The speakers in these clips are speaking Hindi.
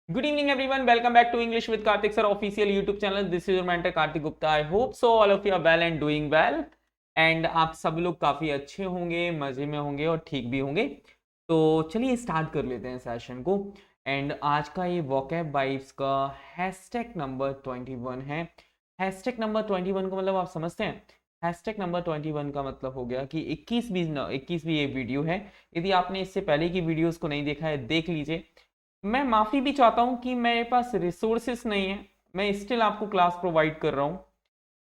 Good evening, everyone. Welcome back to English with Karthik Sir official YouTube channel. This is your mentor Karthik Gupta. I hope so all of you are well and doing well. And आप सब लोग काफी अच्छे होंगे, मजे में होंगे और ठीक भी होंगे. तो चलिए स्टार्ट कर लेते हैं सेशन को. एंड आज का ये वोकैब वाइब्स का हैशटैग नंबर 21 है. हैशटैग नंबर 21 का मतलब आप समझते हैं. हैशटैग नंबर 21 का मतलब हो गया कि 21वीं ये वीडियो है. यदि आपने इससे पहले की वीडियोस को नहीं देखा है, देख लीजिए. मैं माफी भी चाहता हूं कि मेरे पास रिसोर्सेस नहीं है. मैं स्टिल आपको क्लास प्रोवाइड कर रहा हूं.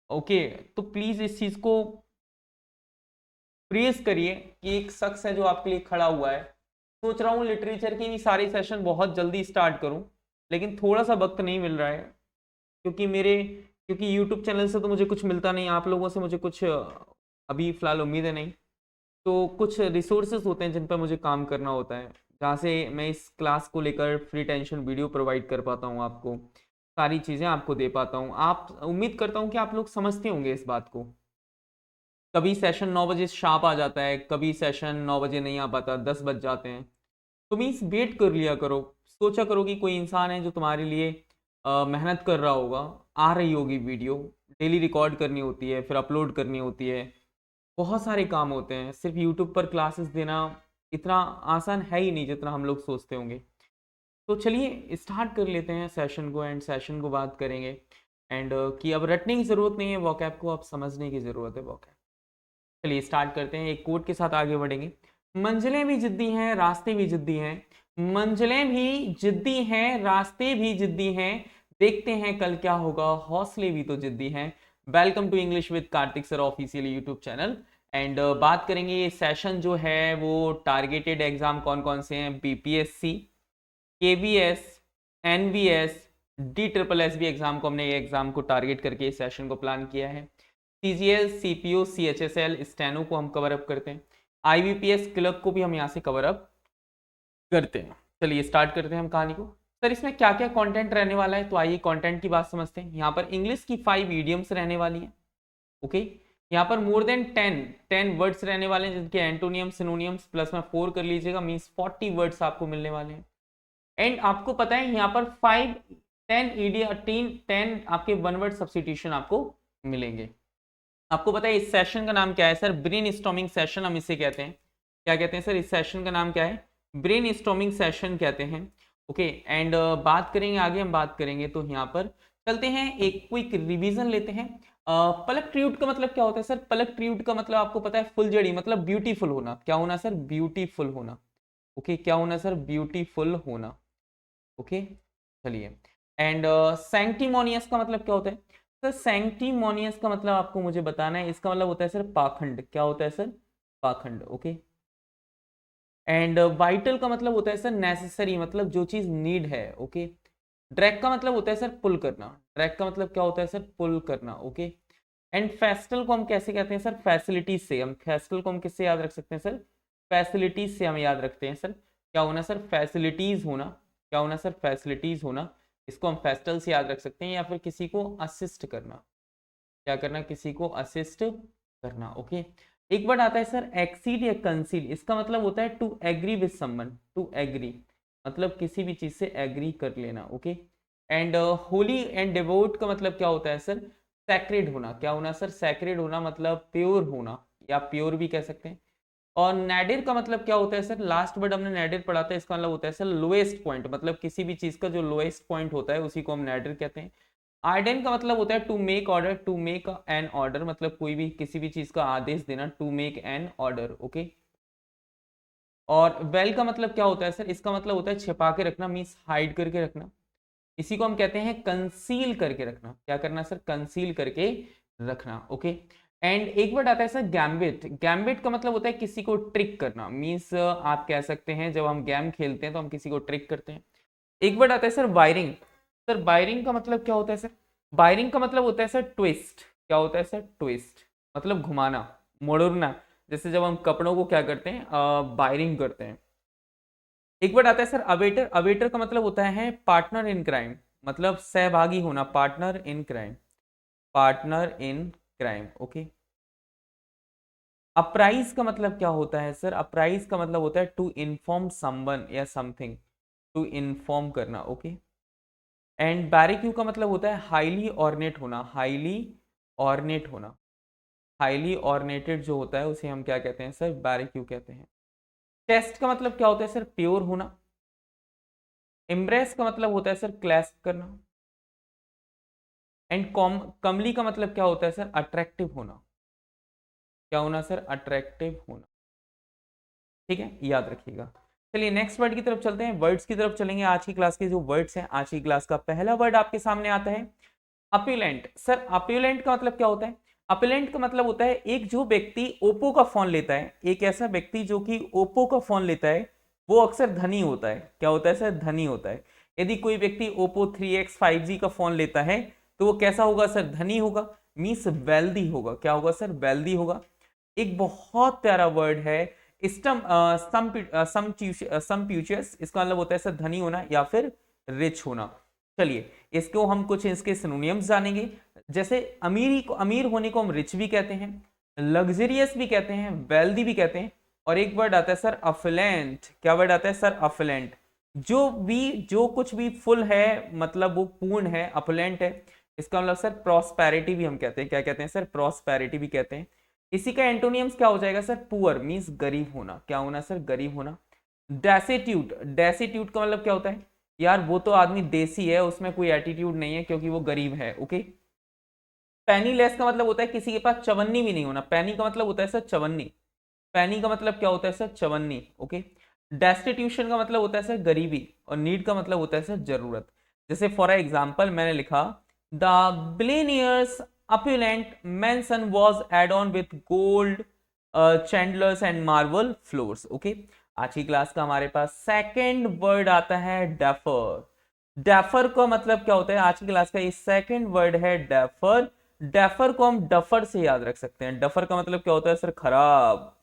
ओके. तो प्लीज इस चीज को प्रेज करिए कि एक शख्स है जो आपके लिए खड़ा हुआ है. सोच रहा हूँ लिटरेचर की भी सारे सेशन बहुत जल्दी स्टार्ट करूं, लेकिन थोड़ा सा वक्त नहीं मिल रहा है. क्योंकि यूट्यूब चैनल से तो मुझे कुछ मिलता नहीं, आप लोगों से मुझे कुछ अभी फिलहाल उम्मीद है नहीं. तो कुछ रिसोर्सेज होते हैं जिन पर मुझे काम करना होता है, जहाँ से मैं इस क्लास को लेकर फ्री टेंशन वीडियो प्रोवाइड कर पाता हूँ आपको. सारी चीज़ें आपको दे पाता हूँ. आप उम्मीद करता हूँ कि आप लोग समझते होंगे इस बात को. कभी सेशन 9 बजे शार्प आ जाता है, कभी सेशन 9 बजे नहीं आ पाता, 10 बज जाते हैं. तो मीन्स वेट कर लिया करो. सोचा करो कि कोई इंसान है जो तुम्हारे लिए मेहनत कर रहा होगा. आ रही होगी वीडियो, डेली रिकॉर्ड करनी होती है, फिर अपलोड करनी होती है. बहुत सारे काम होते हैं. सिर्फ यूट्यूब पर क्लासेस देना इतना आसान है ही नहीं जितना हम लोग सोचते होंगे. तो चलिए स्टार्ट कर लेते हैं सेशन को. एंड सेशन को बात करेंगे एंड कि अब रटने की ज़रूरत नहीं है वोकैब को, अब समझने की ज़रूरत है वोकैब. चलिए स्टार्ट करते हैं. एक कोट के साथ आगे बढ़ेंगे. मंजिलें भी जिद्दी हैं, रास्ते भी जिद्दी हैं. मंजिलें भी जिद्दी हैं, रास्ते भी जिद्दी हैं. देखते हैं कल क्या होगा, हौसले भी तो जिद्दी हैं. Welcome to English with Kartik sir official YouTube channel. And बात करेंगे ये सेशन जो है वो टारगेटेड एग्जाम कौन कौन से हैं. BPSC, KVS, NVS, D triple S B exam को, हमने ये एग्जाम को टारगेट करके इस सेशन को प्लान किया है. सीजीएल, सीपीओ, सीएचएसएल, स्टेनो को हम कवर अप करते हैं. आईबीपीएस क्लर्क को भी हम यहाँ से कवर अप करते हैं. चलिए स्टार्ट करते हैं हम कहानी को. सर इसमें क्या क्या कंटेंट रहने वाला है, तो आइए कंटेंट की बात समझते हैं. यहाँ पर इंग्लिश की 5 इडियम्स रहने वाली हैं. ओके. यहाँ पर मोर देन 10 वर्ड्स रहने वाले हैं जिनके एंटोनियम सिनोनियम्स प्लस में 4 कर लीजिएगा, मीन्स 40 वर्ड्स आपको मिलने वाले हैं. एंड आपको पता है यहाँ पर 10 आपके वन वर्ड सब्स्टिट्यूशन आपको मिलेंगे. आपको पता है इस सेशन का नाम क्या है सर? ब्रेन स्टॉर्मिंग सेशन हम इसे कहते हैं. क्या कहते हैं सर? इस सेशन का नाम क्या है? ब्रेन स्टॉर्मिंग सेशन कहते हैं. ओके. एंड बात करेंगे आगे, हम बात करेंगे तो यहाँ पर चलते हैं, एक क्विक रिवीजन लेते हैं. पलक ट्रियूट का मतलब क्या होता है सर? पलक ट्रियूट का मतलब आपको पता है फुल जड़ी, मतलब ब्यूटीफुल होना. क्या होना सर? ब्यूटीफुल होना. ओके. क्या होना सर? ब्यूटीफुल होना. ओके. चलिए. एंड सैंक्टिमोनियस का मतलब क्या होता है सर? सैंक्टिमोनियस का मतलब आपको मुझे बताना है. इसका मतलब होता है सर पाखंड. क्या होता है सर? पाखंड. ओके. एंड वाइटल का मतलब होता है सर नेसेसरी, मतलब जो चीज नीड है. ओके. ड्रैग का मतलब होता है सर पुल करना. ड्रैग का मतलब क्या होता है सर? पुल करना. ओके. एंड फेस्टल को हम कैसे कहते हैं सर? फैसिलिटीज से. हम फेस्टल को हम किससे याद रख सकते हैं सर? फैसिलिटीज से हम याद रखते हैं सर. क्या होना सर? फैसिलिटीज होना. क्या होना सर? फैसिलिटीज होना. इसको हम फेस्टल से याद रख सकते हैं. या फिर किसी को असिस्ट करना. क्या करना? किसी को असिस्ट करना. ओके. एक वर्ड आता है सर एक्सीड या कंसीड. इसका मतलब होता है to agree with someone. To agree मतलब किसी भी चीज से एग्री कर लेना. Okay. And holy and devout का मतलब क्या होता है सर? सैक्रेड होना. क्या होना सर? सैक्रेड होना मतलब प्योर होना, या प्योर भी कह सकते हैं. और नैडिर का मतलब क्या होता है सर? लास्ट वर्ड हमने नैडिर पढ़ा था. इसका मतलब होता है सर लोएस्ट पॉइंट, मतलब किसी भी चीज का जो लोएस्ट पॉइंट होता है उसी को हम नैडिर कहते हैं. आर्डेन का मतलब होता है to make order. To make an order मतलब कोई भी किसी भी चीज का आदेश देना. To make an order. Okay. और वेल का मतलब क्या होता है सर? इसका मतलब होता है छिपा के रखना, मीन्स हाइड करके रखना. इसी को हम कहते हैं कंसील करके रखना. क्या करना सर? कंसील करके रखना. ओके. एंड एक वर्ड आता है सर गैम्बिट. गैम्बिट का मतलब होता है किसी को ट्रिक करना, मीन्स आप कह सकते हैं जब हम गेम खेलते हैं तो हम किसी को ट्रिक करते हैं. एक वर्ड आता है सर वायरिंग. सर वायरिंग का मतलब क्या होता है सर? वायरिंग का मतलब होता है सर ट्विस्ट. क्या होता है सर? ट्विस्ट मतलब घुमाना, मोड़ना. जैसे जब हम कपड़ों को क्या करते हैं? वायरिंग करते हैं. एक वर्ड आता है सर अवेटर. अवेटर का मतलब होता है पार्टनर इन क्राइम, मतलब सहभागी होना. Partner in crime. Partner in crime. Okay. Apprise का मतलब क्या होता है सर? अप्राइज का मतलब होता है टू इन्फॉर्म समवन या समथिंग. टू इन्फॉर्म करना, ओके। एंड बैरिक्यू का मतलब होता है हाईली ऑर्नेट होना, हाईली ऑर्नेट होना, हाईली ऑर्नेटेड जो होता है उसे हम क्या कहते हैं सर, बैरिक्यू कहते हैं। टेस्ट का मतलब क्या होता है सर, प्योर होना। इम्ब्रेस का मतलब होता है सर क्लैस्प करना। एंड कमली का मतलब क्या होता है सर, अट्रैक्टिव होना। क्या होना सर, अट्रैक्टिव होना। ठीक है, याद रखिएगा। चलिए नेक्स्ट वर्ड की तरफ चलते हैं, वर्ड्स की तरफ चलेंगे। आज की क्लास के जो वर्ड्स हैं, आज की क्लास का पहला वर्ड आपके सामने आता है अप्यूलेंट। सर अप्यूलेंट का मतलब क्या होता है? अप्यूलेंट का मतलब होता है एक जो व्यक्ति ओप्पो का फोन लेता है, एक ऐसा व्यक्ति जो कि ओप्पो का फोन लेता है, वो अक्सर धनी होता है। क्या होता है सर, धनी होता है। यदि कोई व्यक्ति ओप्पो 3X 5G का फोन लेता है तो वो कैसा होगा सर, धनी होगा, मीन्स वेल्दी होगा। क्या होगा सर, वेल्दी होगा। एक बहुत प्यारा वर्ड है सम्प्यूचियस, इसका मतलब होता है सर धनी होना या फिर रिच होना। चलिए इसको हम कुछ इसके सिनोनिम्स जानेंगे। जैसे अमीरी को, अमीर होने को हम रिच भी कहते हैं, लग्जरियस भी कहते हैं, वेल्दी भी कहते हैं। और एक वर्ड आता है सर अफलेंट। क्या वर्ड आता है सर, अफलेंट। जो कुछ भी फुल है मतलब वो पूर्ण है, अफलेंट है। इसका मतलब सर प्रॉस्पेरिटी भी हम कहते हैं। क्या कहते हैं सर, प्रॉस्पेरिटी भी कहते हैं। इसी का एंटोनियम्स क्या हो जाएगा सर, पुअर मींस गरीब होना। क्या होना सर, गरीब होना। डेसिट्यूट, डेसिट्यूट का मतलब क्या होता है, यार वो तो आदमी देसी है, उसमें कोई एटीट्यूड नहीं है क्योंकि वो गरीब है, ओके। पेनीलेस का मतलब होता है किसी के पास चवन्नी भी नहीं होना। पैनी का मतलब होता है सर चवन्नी। पैनी का मतलब क्या होता है सर, चवन्नी, ओके। डेस्टिट्यूशन का मतलब होता है सर गरीबी, और नीड का मतलब होता है सर जरूरत। जैसे फॉर एग्जाम्पल मैंने लिखा the billionaires opulent mansion was add on with gold chandlers and marble floors, okay. आज की क्लास का हमारे पास सेकंड वर्ड आता है डेफर। डेफर का मतलब क्या होता है, आज की क्लास का ये सेकंड वर्ड है डेफर। डेफर को हम डफर से याद रख सकते हैं। डफर का मतलब क्या होता है सर, खराब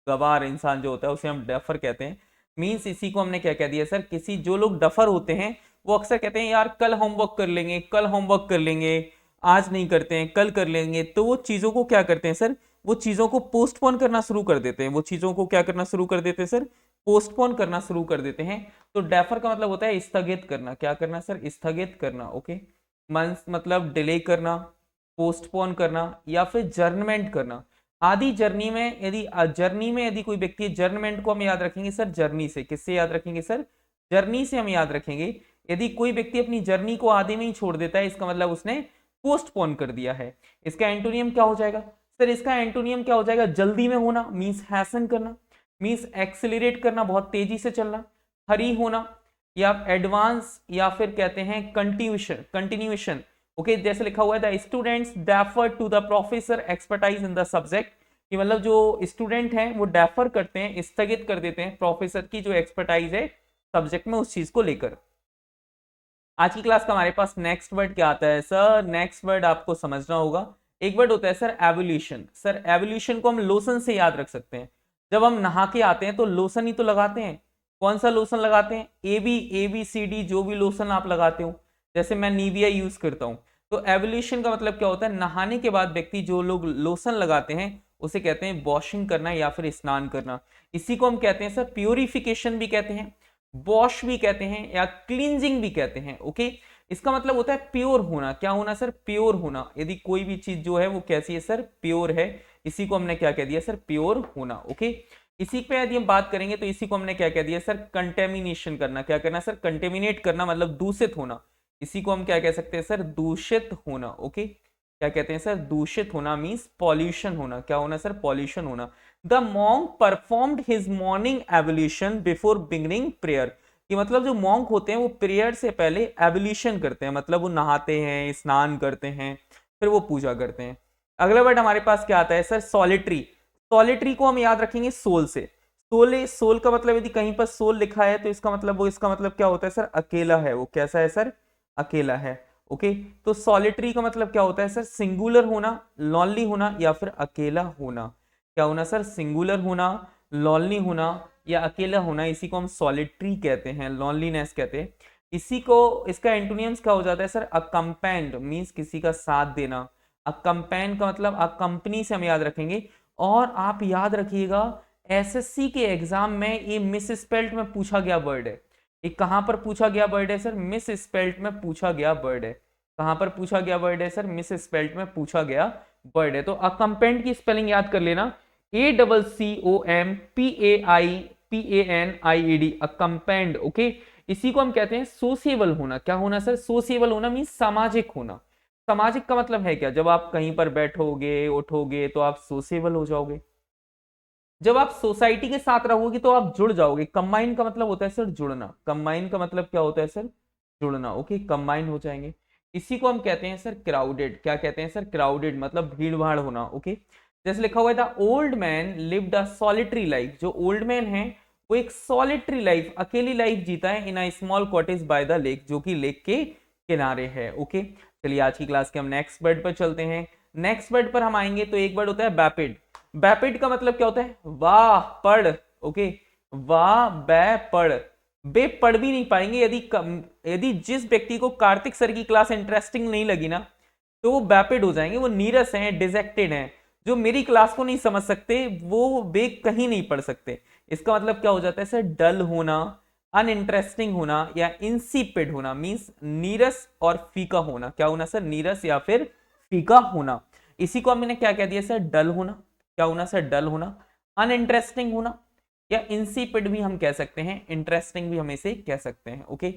गवार इंसान जो होता है उसे हम डेफर कहते हैं। मींस इसी को हमने क्या कह दिया सर, किसी जो लोग डफर होते हैं वो अक्सर कहते हैं यार कल होमवर्क कर लेंगे, कल होमवर्क कर लेंगे, आज नहीं करते हैं, कल कर लेंगे। तो वो चीजों को क्या करते हैं सर, वो चीजों को पोस्टपोन करना शुरू कर देते हैं। वो चीजों को क्या करना शुरू कर देते हैं सर, पोस्टपोन करना शुरू कर देते हैं। तो डेफर का मतलब होता है स्थगित करना। क्या करना सर, स्थगित करना, ओके। मंथ मतलब डिले करना, पोस्टपोन करना या फिर जर्नमेंट करना। आदि जर्नी में यदि कोई व्यक्ति, जर्नमेंट को हम याद रखेंगे सर जर्नी से। किससे याद रखेंगे सर, जर्नी से हम याद रखेंगे। यदि कोई व्यक्ति अपनी जर्नी को आधे में ही छोड़ देता है, इसका मतलब उसने पोस्टपोन कर दिया है। इसका एंटोनियम क्या हो जाएगा सर, इसका एंटोनियम क्या हो जाएगा, जल्दी में होना मींस हैसन करना, मींस एक्सिलरेट करना, बहुत तेजी से चलना। हरी होना या एडवांस या फिर कहते हैं कंटिन्यूशन, कंटिन्यूएशन, ओके। जैसे लिखा हुआ है the students defer to the professor expertise in the subject, कि मतलब जो स्टूडेंट हैं वो डेफर करते हैं, स्थगित कर देते हैं प्रोफेसर की जो एक्सपर्टाइज है सब्जेक्ट में उस चीज को लेकर। आज की क्लास का हमारे पास नेक्स्ट वर्ड क्या आता है सर, नेक्स्ट वर्ड आपको समझना होगा। एक वर्ड होता है सर एवोल्यूशन। सर एवोल्यूशन को हम लोशन से याद रख सकते हैं। जब हम नहा के आते हैं तो लोशन ही तो लगाते हैं। कौन सा लोशन लगाते हैं, ABCD जो भी लोशन आप लगाते हो, जैसे मैं निविया यूज करता हूं। तो एवोल्यूशन का मतलब क्या होता है, नहाने के बाद व्यक्ति जो लोग लोशन लगाते हैं उसे कहते हैं वॉशिंग करना या फिर स्नान करना। इसी को हम कहते हैं सर प्यूरिफिकेशन भी कहते हैं, वॉश भी कहते हैं या क्लींजिंग भी कहते हैं, ओके। इसका मतलब होता है प्योर होना। क्या होना सर, प्योर होना। यदि कोई भी चीज जो है वो कैसी है सर, प्योर है, इसी को हमने क्या कह दिया सर, प्योर होना, ओके। इसी पे यदि हम बात करेंगे तो इसी को हमने क्या कह दिया सर, कंटेमिनेशन करना। क्या करना सर, कंटेमिनेट करना मतलब दूषित होना। इसी को हम क्या कह सकते हैं सर, दूषित होना, ओके। क्या कहते हैं सर, दूषित होना मींस पॉल्यूशन होना। क्या होना सर, पॉल्यूशन होना। The monk performed his morning evolution before beginning prayer, कि मतलब जो मॉन्क होते हैं वो प्रेयर से पहले एवोल्यूशन करते हैं, मतलब वो नहाते हैं, स्नान करते हैं, फिर वो पूजा करते हैं। अगला वर्ड हमारे पास क्या आता है सर, सॉलिटरी। सॉलिटरी को हम याद रखेंगे सोल से। सोल का मतलब यदि कहीं पर सोल लिखा है तो इसका मतलब क्या होता है सर, अकेला है। वो कैसा है सर, अकेला है, ओके। तो सॉलिटरी का मतलब क्या होता है सर, सिंगुलर होना, लॉनली होना या फिर अकेला होना। क्या होना सर, सिंगुलर होना, लॉनली होना या अकेला होना। इसी को हम सॉलिटरी कहते हैं, लॉनलीनेस कहते हैं। इसी को, इसका एंटोनियम्स क्या हो जाता है सर, अकम्पेंड मींस किसी का साथ देना। अकम्पेंड का मतलब अकंपनी से हम याद रखेंगे। और आप याद रखिएगा SSC के एग्जाम में ये मिस स्पेल्ट में पूछा गया वर्ड है। एक कहां पर पूछा गया वर्ड है सर, मिस स्पेल्ट में पूछा गया वर्ड है। कहां पर पूछा गया वर्ड है सर, मिस स्पेल्ट में पूछा गया वर्ड है। तो अकम्पेंड की स्पेलिंग याद कर लेना, ACCOMPAIPANIED, अकम्पेंड। ओके, इसी को हम कहते हैं सोशिएबल होना। क्या होना सर, सोशिएबल होना मीन सामाजिक होना। सामाजिक का मतलब है क्या, जब आप कहीं पर बैठोगे उठोगे तो आप सोशिएबल हो जाओगे, जब आप सोसाइटी के साथ रहोगे तो आप जुड़ जाओगे। कंबाइन का मतलब होता है सर जुड़ना, कंबाइन का मतलब क्या होता है सर, जुड़ना। ओके, कंबाइन हो जाएंगे। इसी को हम कहते हैं सर क्राउडेड। क्या कहते हैं सर, क्राउडेड मतलब भीड़ भाड़ होना। ओके, जैसे लिखा हुआ है the old man lived a solitary life, जो ओल्ड मैन है वो एक सॉलिटरी लाइफ, अकेली लाइफ जीता है, in a small cottage by the lake, जो कि लेक के किनारे है। ओके, चलिए आज की क्लास के हम नेक्स्ट वर्ड पर चलते हैं। नेक्स्ट वर्ड पर हम आएंगे तो एक वर्ड होता है बैपिड। बैपिड का मतलब क्या होता है, वाह पढ़। ओके, वाह बै पढ़, बे पढ़ भी नहीं पाएंगे। यदि जिस व्यक्ति को कार्तिक सर की क्लास इंटरेस्टिंग नहीं लगी ना, तो वो बैपिड हो जाएंगे, वो नीरस हैं, डिजेक्टेड हैं। जो मेरी क्लास को नहीं समझ सकते वो बे कहीं नहीं पढ़ सकते। इसका मतलब क्या हो जाता है सर, डल होना, अनइंटरेस्टिंग होना या इंसिपिड होना, मींस नीरस और फीका होना। क्या होना सर, नीरस या फिर फीका होना। इसी को हमने क्या कह दिया सर, डल होना। क्या होना सर, डल होना, अनइंटरेस्टिंग होना, या इंसिपिड भी हम कह सकते हैं, इंटरेस्टिंग भी हम इसे कह सकते हैं। ओके,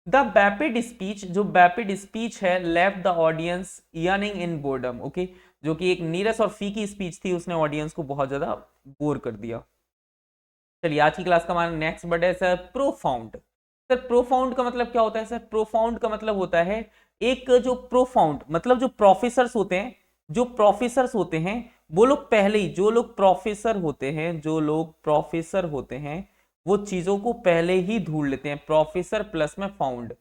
द बैपिड स्पीच, जो बैपिड स्पीच है, left the audience yearning in boredom. Okay, जो कि एक नीरस और फीकी स्पीच थी, उसने ऑडियंस को बहुत ज्यादा बोर कर दिया। चलिए आज की क्लास का हमारा नेक्स्ट वर्ड है सर प्रोफाउंड। सर प्रोफाउंड का मतलब क्या होता है सर, प्रोफाउंड का मतलब होता है एक जो प्रोफाउंड मतलब जो प्रोफेसर्स होते हैं, जो प्रोफेसर्स होते हैं वो लोग पहले ही, जो लोग प्रोफेसर होते हैं, जो लोग प्रोफेसर होते हैं वो चीजों को पहले ही ढूंढ लेते हैं। प्रोफेसर प्लस में फाउंड,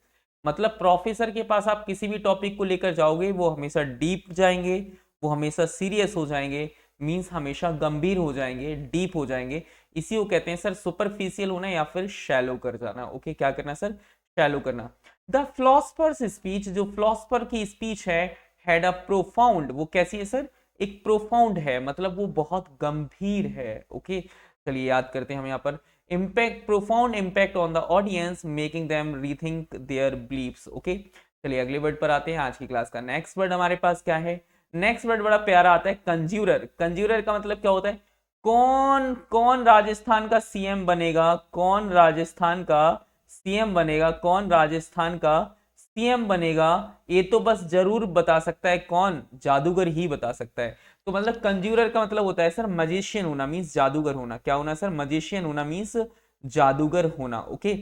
मतलब प्रोफेसर के पास आप किसी भी टॉपिक को लेकर जाओगे वो हमेशा डीप जाएंगे, वो हमेशा सीरियस हो जाएंगे, मींस हमेशा गंभीर हो जाएंगे, डीप हो जाएंगे। इसी को कहते हैं सर सुपरफिशियल होना या फिर शैलो कर जाना। ओके, क्या करना सर, शैलो करना। द फिलोसफर्स स्पीच, जो फिलोसफर की स्पीच है, हैड अ प्रोफाउंड, वो कैसी है सर, एक प्रोफाउंड है, मतलब वो बहुत गंभीर है। ओके, चलिए याद करते हैं हम यहाँ पर, impact, profound impact on the audience making them rethink their beliefs. Okay, चलिए अगले वर्ड पर आते हैं। आज की क्लास का नेक्स्ट वर्ड हमारे पास क्या है, नेक्स्ट वर्ड बड़ा प्यारा आता है, कंज्यूरर। कंज्यूरर का मतलब क्या होता है, कौन कौन राजस्थान का सीएम बनेगा, कौन राजस्थान का सीएम बनेगा, कौन राजस्थान का सीएम बनेगा, ये तो बस जरूर बता सकता है कौन, जादूगर ही बता सकता है। तो मतलब कंज्यूरर का मतलब होता है सर मजिशियन होना, मींस जादूगर होना। क्या होना सर, मजिशियन होना मींस जादूगर होना। ओके,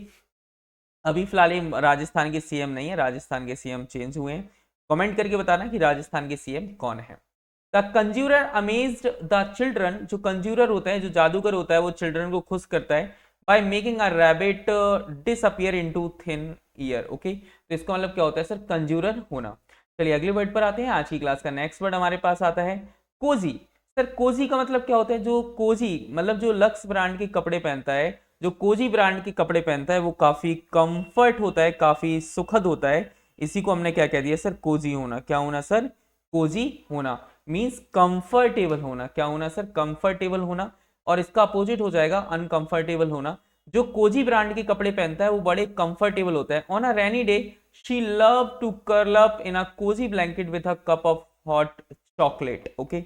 अभी फिलहाल ये राजस्थान के सीएम नहीं है, राजस्थान के सीएम चेंज हुए हैं। कमेंट करके बताना कि राजस्थान के सीएम कौन है। द कंज्यूरर अमेज्ड द चिल्ड्रन, जो कंज्यूरर होता है, जो जादूगर होता है, वो चिल्ड्रन को खुश करता है by making a rabbit disappear into thin year. Okay, तो इसका मतलब क्या होता है सर, कंज्यूरर होना। चलिए अगले वर्ड पर आते हैं। आज की क्लास का नेक्स्ट वर्ड हमारे पास आता है कोजी। सर कोजी का मतलब क्या होता है, जो कोजी मतलब जो लक्स ब्रांड के कपड़े पहनता है, जो कोजी ब्रांड के कपड़े पहनता है वो काफी कंफर्ट होता है, काफी सुखद होता है। इसी को हमने क्या कह दिया सर, कोजी होना। क्या होना सर, कोजी होना मींस कंफर्टेबल होना। क्या होना सर, कंफर्टेबल होना। और इसका अपोजिट हो जाएगा अनकंफर्टेबल होना। जो कोजी ब्रांड के कपड़े पहनता है वो बड़े कंफर्टेबल होता है। On a rainy day she love to curl up in a cosy blanket with a cup of hot chocolate. Okay,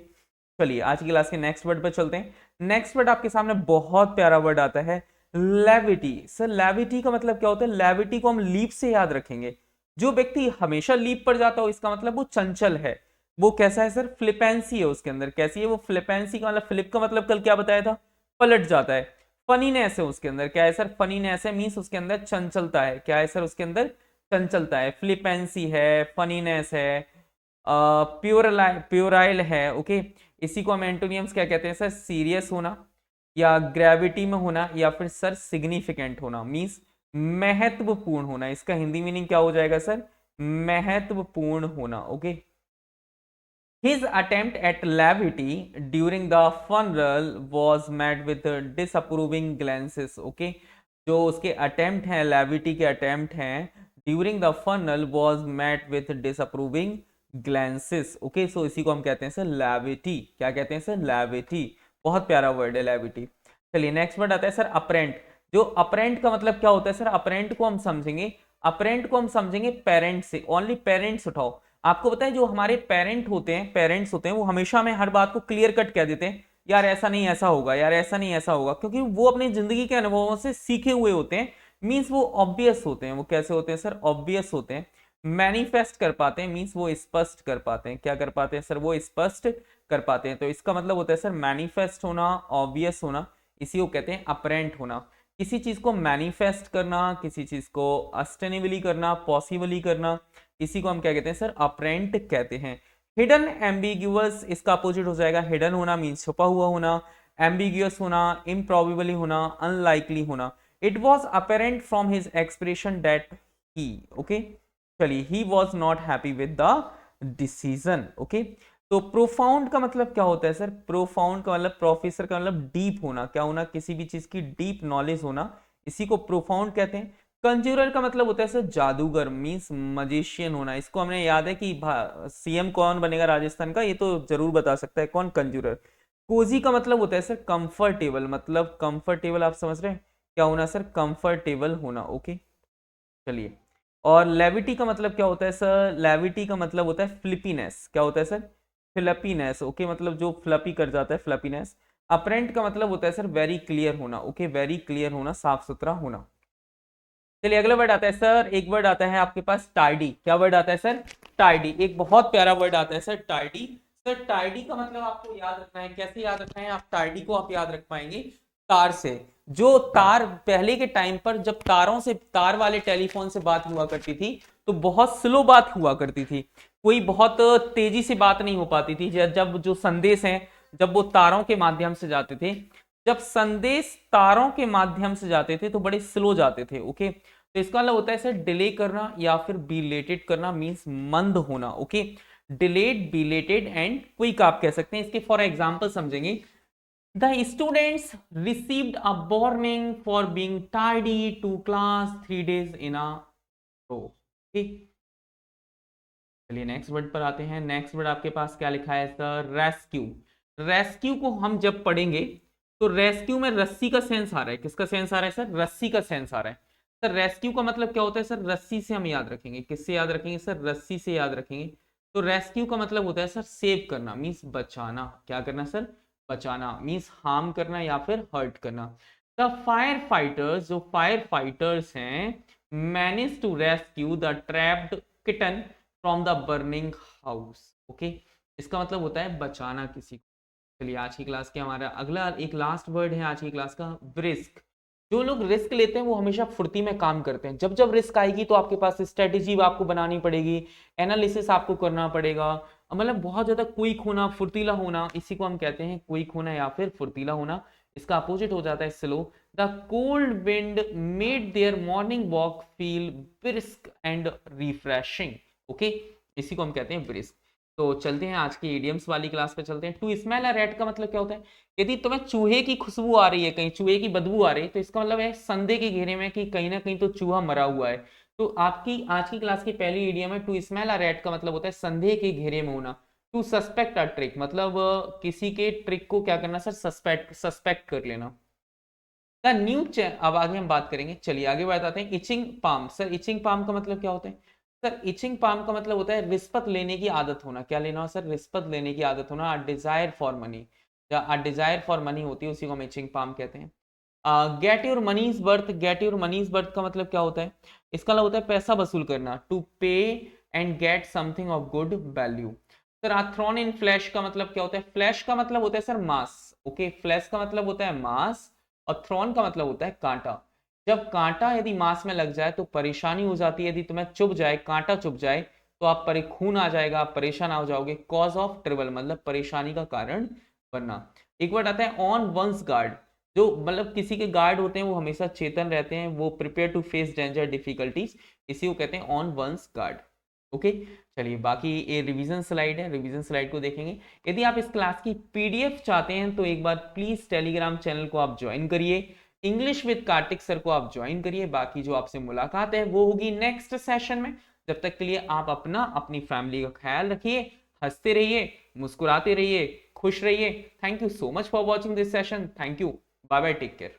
चलिए आज की क्लास के नेक्स्ट वर्ड पर चलते हैं। नेक्स्ट वर्ड आपके सामने बहुत प्यारा वर्ड आता है, लेविटी। सर लेविटी का मतलब क्या होता है, लेविटी को हम लीप से याद रखेंगे। जो व्यक्ति हमेशा लीप पर जाता हो, इसका मतलब वो चंचल है। वो कैसा है सर, फ्लिपेंसी है उसके अंदर। कैसी है वो, फ्लिपेंसी का मतलब, फ्लिप का मतलब कल क्या बताया था, पलट जाता है। फनीनेस है उसके अंदर। क्या है सर, फनीनेस है, मींस उसके अंदर चंचलता है। क्या है सर, उसके अंदर चंचलता है। फ्लिपेंसी है, फनीनेस है, प्योराइल है। ओके, इसी को हम एंटोनियम्स क्या कहते हैं सर, सीरियस होना या ग्रेविटी में होना या फिर सर सिग्निफिकेंट होना, मींस महत्वपूर्ण होना। इसका हिंदी मीनिंग क्या हो जाएगा सर, महत्वपूर्ण होना। Okay, his attempt at levity during the funeral was met with disapproving glances. Okay, जो उसके अटेम्प्ट हैं, लेविटी के अटेम्प्ट हैं during the funnel was met with disapproving glances. Okay, so इसी को हम कहते हैं सर लेविटी। क्या कहते हैं सर, लेविटी। बहुत प्यारा वर्ड है लेविटी। चलिए नेक्स्ट वर्ड आता है सर अप्रेंट। जो अपरेंट का मतलब क्या होता है सर, अपरेंट को हम समझेंगे पेरेंट से, ओनली पेरेंट्स उठाओ। आपको पता है जो हमारे पेरेंट्स होते हैं वो हमेशा हमें हर बात को क्लियर कट कह देते हैं, यार ऐसा नहीं ऐसा होगा, यार ऐसा नहीं ऐसा होगा, क्योंकि वो अपनी जिंदगी के अनुभवों से सीखे हुए होते हैं। मीन्स वो ऑब्वियस होते हैं। वो कैसे होते हैं सर, ऑब्वियस होते हैं। मैनिफेस्ट कर पाते हैं, मीन्स वो स्पष्ट कर पाते हैं। क्या कर पाते हैं सर, वो स्पष्ट कर पाते हैं। तो इसका मतलब होता है सर मैनिफेस्ट होना, ऑब्वियस होना, इसी को कहते हैं अपरेंट होना। किसी चीज को मैनिफेस्ट करना, किसी चीज को अस्टेनेबली करना, पॉसिबली करना, इसी को हम क्या कहते हैं सर, अपरेंट कहते हैं। हिडन एम्बिग्यूअस, इसका अपोजिट हो जाएगा। हिडन होना मीन्स छुपा हुआ होना, एम्बिग्यूअस होना, इम्प्रॉबेबली होना, अनलाइकली होना। It was apparent from his expression that he, okay, चलिए, he was not happy with the decision, okay. तो प्रोफाउंड का मतलब क्या होता है सर, प्रोफाउंड का मतलब, प्रोफेसर का मतलब डीप होना, क्या होना, किसी भी चीज की डीप नॉलेज होना, इसी को प्रोफाउंड कहते हैं। कंज्यूरर का मतलब होता है सर जादूगर, मींस मजिशियन होना। इसको हमने याद है कि सीएम कौन बनेगा राजस्थान का, ये तो जरूर बता सकता है कौन, कंज्यूरर। कोजी का मतलब होता है सर कंफर्टेबल, मतलब कंफर्टेबल, आप समझ रहे हैं क्या होना सर, कंफर्टेबल होना, ओके। चलिए, और लेविटी का मतलब क्या होता है सर, लेविटी का मतलब होता है फ्लिपीनेस। क्या होता है सर, फ्लपीनेस, ओके, मतलब जो फ्लपी कर जाता है, फ्लपीनेस। अपरेंट का मतलब होता है सर वेरी क्लियर होना, ओके, वेरी क्लियर होना, साफ सुथरा होना। चलिए अगला वर्ड आता है सर, एक वर्ड आता है आपके पास टाइडी। क्या वर्ड आता है सर, टाइडी। एक बहुत प्यारा वर्ड आता है सर, टाइडी। सर टाइडी का मतलब आपको याद रखना है, कैसे याद रखना है, आप टाइडी को आप याद रख पाएंगे तार से। जो तार पहले के टाइम पर जब तारों से, तार वाले टेलीफोन से बात हुआ करती थी, तो बहुत स्लो बात हुआ करती थी, कोई बहुत तेजी से बात नहीं हो पाती थी। जब जो संदेश हैं, जब वो तारों के माध्यम से जाते थे, जब संदेश तारों के माध्यम से जाते थे तो बड़े स्लो जाते थे, ओके। तो इसका मतलब होता है सर डिले करना या फिर बिलेटेड करना, मींस मंद होना, okay. Delayed, belated and quick आप कह सकते हैं। इसके फॉर एग्जांपल समझेंगे, the students received a warning for being tardy to class 3 days in a row, ठीक। चलिए नेक्स्ट वर्ड पर आते हैं। नेक्स्ट वर्ड आपके पास क्या लिखा है सर, रेस्क्यू। रेस्क्यू को हम जब पढ़ेंगे तो रेस्क्यू में रस्सी का सेंस आ रहा है, किसका सेंस आ रहा है सर, रस्सी का सेंस आ रहा है। सर रेस्क्यू का मतलब क्या होता है सर, रस्सी से हम याद रखेंगे, किससे याद रखेंगे सर, रस्सी से याद रखेंगे। तो रेस्क्यू का मतलब होता है सर सेव करना, मीन्स बचाना। क्या करना सर, बचाना, मीन्स हार्म करना या फिर हर्ट करना। द फायर फाइटर्स, जो फायर फाइटर्स हैं, manage to rescue the trapped kitten from the burning house, okay. इसका मतलब होता है बचाना किसी को। चलिए आज की क्लास के हमारा अगला एक लास्ट वर्ड है आज की क्लास का, रिस्क। जो लोग रिस्क लेते हैं वो हमेशा फुर्ती में काम करते हैं। जब जब रिस्क आएगी तो आपके पास स्ट्रेटेजी आपको बनानी पड़ेगी, एनालिसिस आपको करना पड़ेगा, मतलब बहुत ज्यादा क्विक होना, फुर्तीला होना, इसी को हम कहते हैं क्विक होना या फिर फुर्तीला होना। इसका अपोजिट हो जाता है slow. The cold wind made their morning walk feel brisk and refreshing, okay, इसी को हम कहते हैं ब्रिस्क। तो चलते हैं आज की इडियम्स वाली क्लास पे चलते हैं। टू स्मेल अ रैट का मतलब क्या होता है, यदि तुम्हें चूहे की खुशबू आ रही है, कहीं चूहे की बदबू आ रही है, तो इसका मतलब है संदेह के घेरे में कि कहीं ना कहीं तो चूहा मरा हुआ है। तो आपकी आज की क्लास की पहली इडियम है टू स्मेल अ रैट का मतलब होता है संदेह के घेरे में होना। टू सस्पेक्ट अ ट्रिक मतलब किसी के ट्रिक को क्या करना सर, सस्पेक्ट कर लेना। द न्यू, अब आगे हम बात करेंगे। चलिए आगे बताते हैं। Itching palm, sir itching palm का मतलब क्या होता है सर, इचिंग पाम का मतलब होता है रिश्वत लेने की आदत होना। क्या लेना हो सर, रिश्वत लेने की आदत होना। Desire for money, desire for money होती है, उसी को हम इचिंग पाम कहते हैं। Get your money's worth, get your money's worth का मतलब क्या होता है, इसका मतलब होता है पैसा वसूल करना। To pay and get something of good value. Sir thorn in flesh का मतलब क्या होता है, फ्लैश का मतलब होता है सर मांस, ओके, फ्लैश का मतलब होता है मांस, और थ्रोन का मतलब होता है कांटा। जब कांटा यदि मांस में लग जाए तो परेशानी हो जाती है, यदि तुम्हें चुभ जाए, कांटा चुभ जाए तो आप खून आ जाएगा, आप परेशान हो जाओगे। कॉज ऑफ ट्रबल मतलब परेशानी का कारण बनना। एक वर्ड आता है ऑन वंस गार्ड, जो मतलब किसी के गार्ड होते हैं वो हमेशा चेतन रहते हैं, वो prepare to face danger difficulties, इसी को कहते हैं ऑन वंस गार्ड, ओके। चलिए बाकी ये रिवीजन स्लाइड है, रिवीजन स्लाइड को देखेंगे। यदि आप इस क्लास की पीडीएफ चाहते हैं तो एक बार प्लीज टेलीग्राम चैनल को आप ज्वाइन करिए, इंग्लिश विद कार्तिक सर को आप ज्वाइन करिए। बाकी जो आपसे मुलाकात है वो होगी नेक्स्ट सेशन में। जब तक के लिए आप अपना, अपनी फैमिली का ख्याल रखिए, हंसते रहिए, मुस्कुराते रहिए, खुश रहिए। Thank you so much for watching this session. Thank you, bye bye, take care.